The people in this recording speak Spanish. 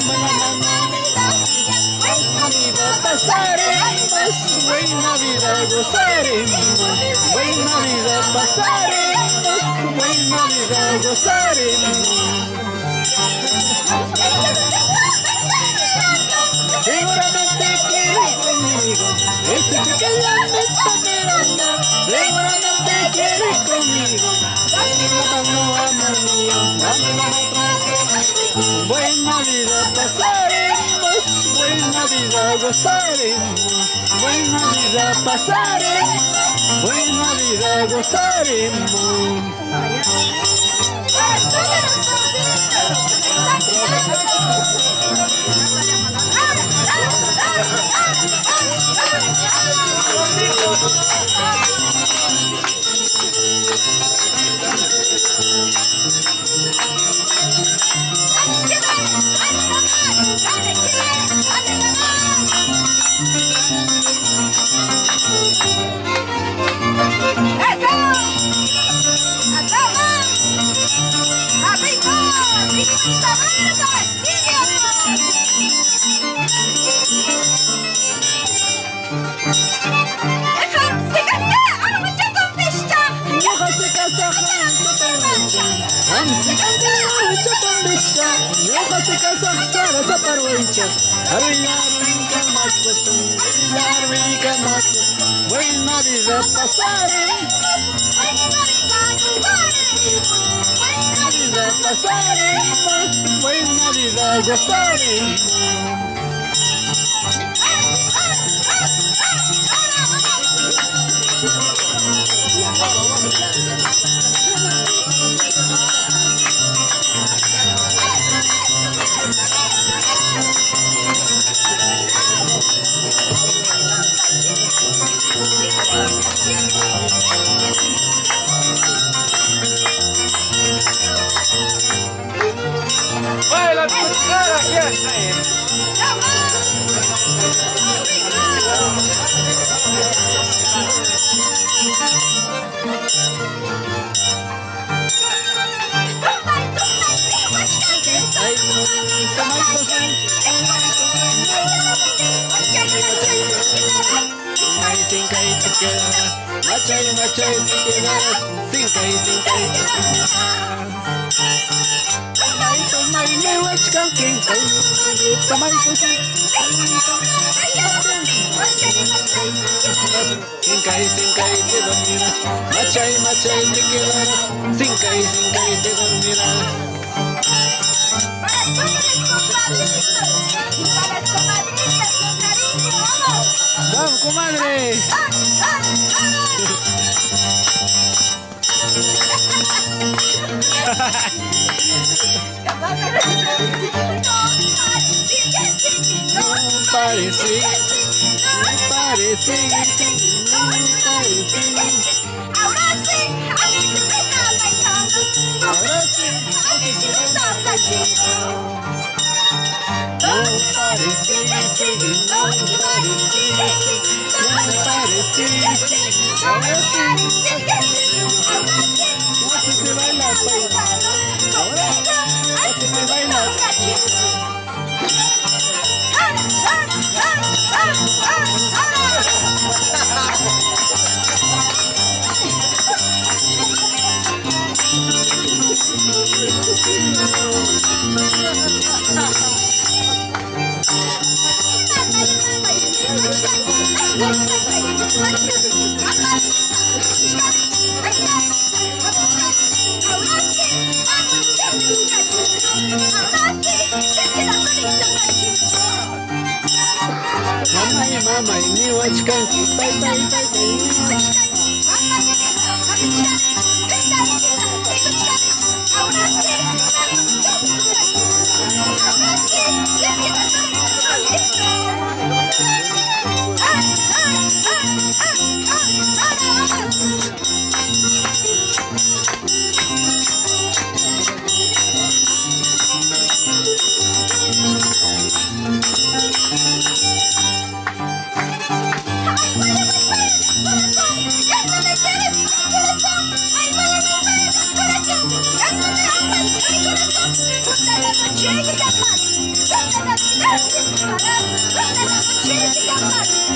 dame la mano. Buena vida pasaremos, buena vida gozaremos, buena vida pasaremos, buena vida gozaremos. Seguramente quieres conmigo, ese que ya me está mirando. Seguramente quieres conmigo, dame la mano, amor mío, dame la mano. Buena vida pasaremos, buena vida gozaremos, buena vida pasaremos, buena vida gozaremos. Buena vida pasaremos, buena vida pasaremos, buena vida gozaremos. Baila tu cara, ya sé. Machay, machay, te quedarás, cinca y te quedarás. Tomay, me wachkan, kinkay, tomay, kusay, cinca y te dormirás. Machay, machay, te quedarás, cinca y te dormirás. Para todos los compadritos y para las comadritas con cariño, vamos. ¡Vamos, comadre! No parece, no parece, no parece. Ahora sí, así se me está bailando. Ahora sí, Así se me está bailando. no parece, no parece, no parece. Ahora sí, así se baila, paisa. Ahora así se baila. Mama, ni wachkan, bye bye bye bye. Ay, ¿Quieres escapar?